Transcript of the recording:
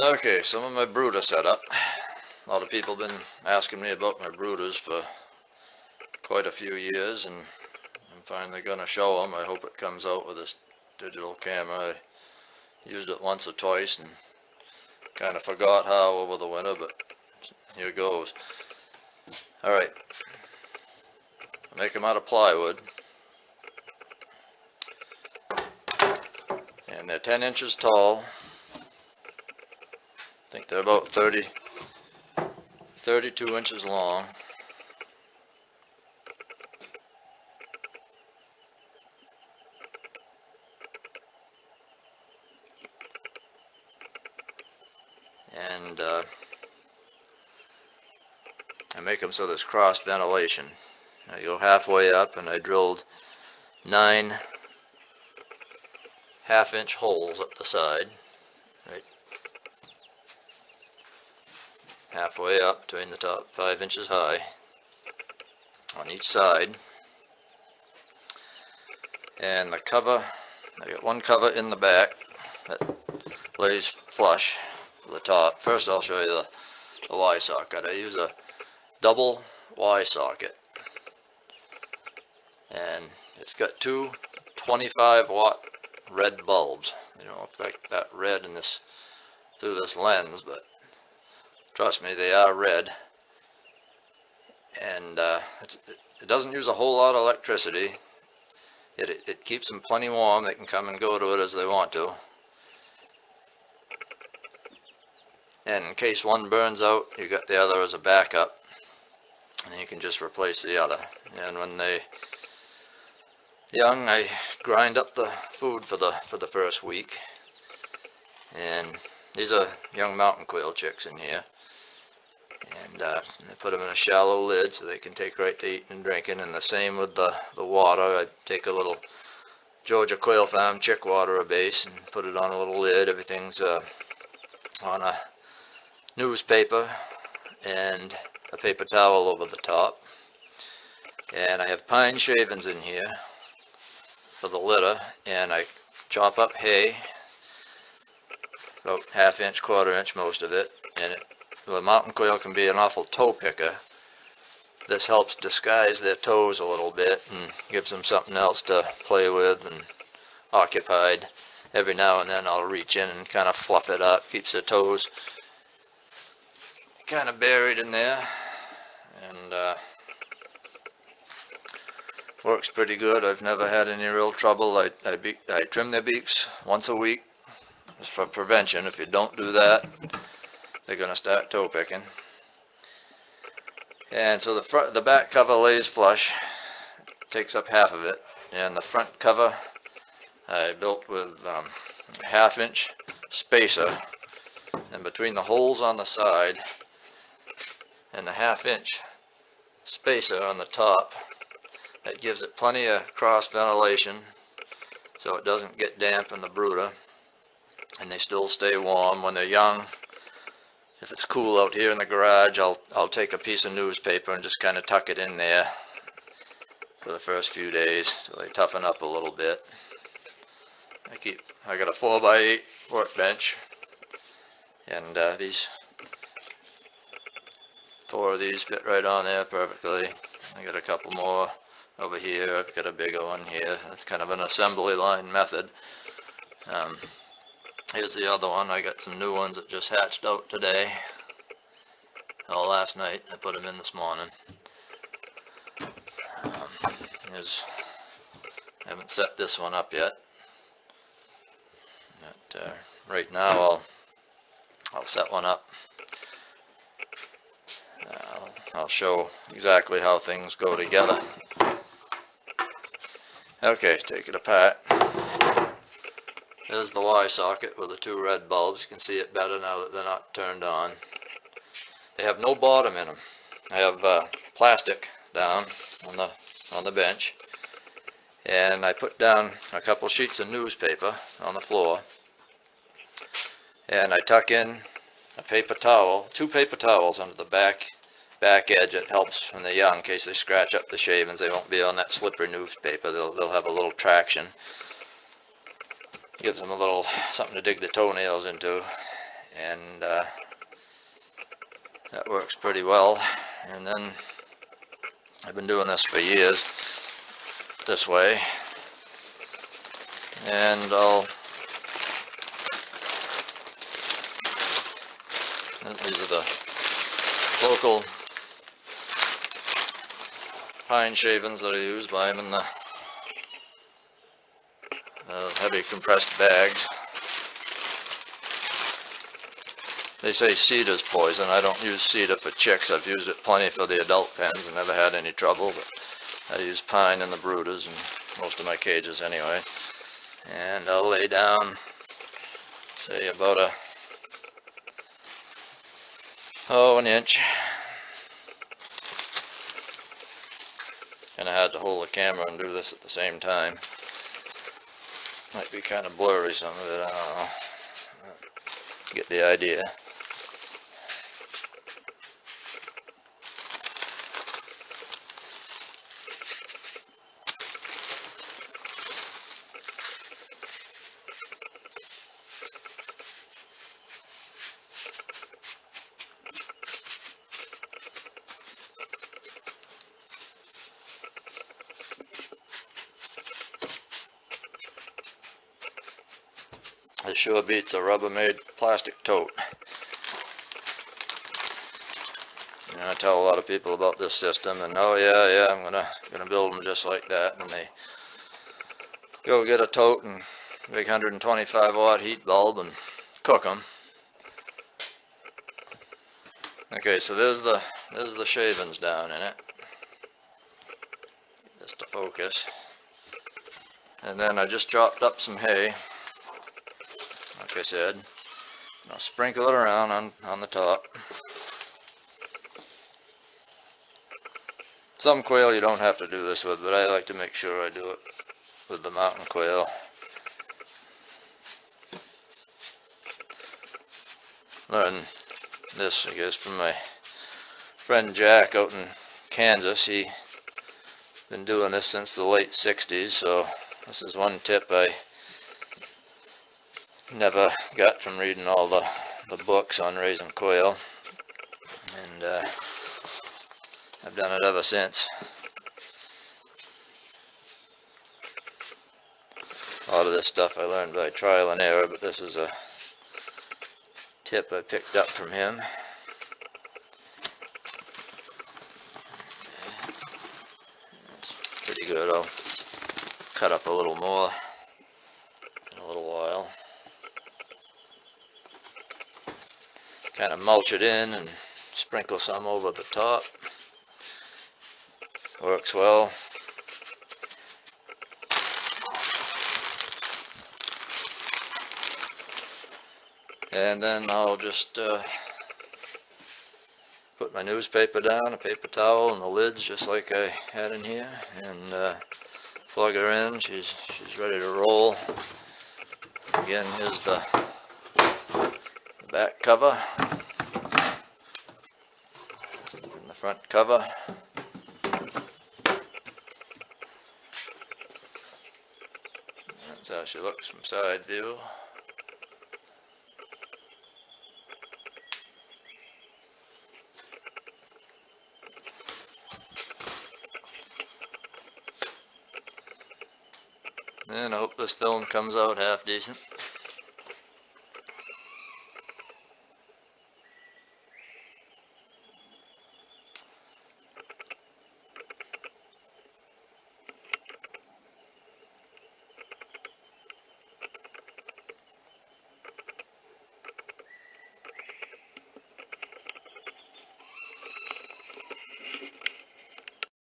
Okay, some of my brooder setup. A lot of people have been asking me about my brooders for quite a few years, and I'm finally going to show them. I hope it comes out with this digital camera. I used it once or twice and kind of forgot how over the winter, but here goes. Alright, I make them out of plywood, and they're 10 inches tall. I think they're about 32 inches long. And I make them so there's cross ventilation. I go halfway up and I drilled 9 half-inch holes up the side, right halfway up between the top, 5 inches high on each side. And the cover, I got one cover in the back that lays flush to the top. First I'll show you the Y socket. I use a double Y socket, and it's got two 25-watt red bulbs. They don't look like that red in this through this lens, but trust me, they are red. And it doesn't use a whole lot of electricity. It keeps them plenty warm. They can come and go to it as they want to. And in case one burns out, you got the other as a backup, and you can just replace the other. And when they young, I grind up the food for the first week. And these are young mountain quail chicks in here. And I put them in a shallow lid so they can take right to eating and drinking. And the same with the water. I take a little Georgia Quail Farm chick water base and put it on a little lid. Everything's on a newspaper and a paper towel over the top. And I have pine shavings in here for the litter, and I chop up hay, about half-inch, quarter-inch, most of it. And the mountain quail can be an awful toe picker. This helps disguise their toes a little bit and gives them something else to play with and occupied. Every now and then I'll reach in and kind of fluff it up, keeps their toes kind of buried in there, and works pretty good. I've never had any real trouble. I trim their beaks once a week just for prevention. If you don't do that, they're going to start toe picking. And so the back cover lays flush, takes up half of it, and the front cover I built with a half-inch spacer, and between the holes on the side and the half-inch spacer on the top, that gives it plenty of cross ventilation so it doesn't get damp in the brooder, and they still stay warm when they're young. If it's cool out here in the garage, I'll take a piece of newspaper and just kind of tuck it in there for the first few days so they toughen up a little bit. I got a 4x8 workbench, and these 4 of these fit right on there perfectly. I got a couple more over here. I've got a bigger one here. It's kind of an assembly line method. Here's the other one. I got some new ones that just hatched out today. Oh, last night. I put them in this morning. I haven't set this one up yet. But right now I'll set one up. I'll show exactly how things go together. Okay, take it apart. There's the Y socket with the 2 red bulbs. You can see it better now that they're not turned on. They have no bottom in them. I have plastic down on the bench, and I put down a couple sheets of newspaper on the floor, and I tuck in a paper towel, 2 paper towels under the back edge. It helps when they're young, in case they scratch up the shavings. They won't be on that slippery newspaper. They'll have a little traction. Gives them a little something to dig the toenails into. and that works pretty well. And then I've been doing this for years this way, and these are the local pine shavings that I use. Buy them in the heavy compressed bags. They say cedar's poison. I don't use cedar for chicks. I've used it plenty for the adult pens and never had any trouble, but I use pine in the brooders and most of my cages anyway. And I'll lay down, say about an inch. And I had to hold the camera and do this at the same time. Might be kind of blurry, some of it, I don't know. Get the idea. It sure beats a Rubbermaid plastic tote. And I tell a lot of people about this system, and oh yeah, I'm gonna build them just like that. And they go get a tote and a big 125 watt heat bulb and cook them. Okay, so there's the shavings down in it. Just to focus. And then I just chopped up some hay. Like I said, I'll sprinkle it around on the top. Some quail you don't have to do this with, but I like to make sure I do it with the mountain quail. Learned this, I guess, from my friend Jack out in Kansas. He's been doing this since the late 60s, so this is one tip I never got from reading all the books on raising quail, and I've done it ever since. A lot of this stuff I learned by trial and error, but this is a tip I picked up from him. It's pretty good. I'll cut up a little more in a little while. Kind of mulch it in and sprinkle some over the top. Works well. And then I'll just put my newspaper down, a paper towel, and the lids just like I had in here, and plug her in. She's ready to roll. Again, here's the back cover and the front cover. That's how she looks from side view. And I hope this film comes out half decent.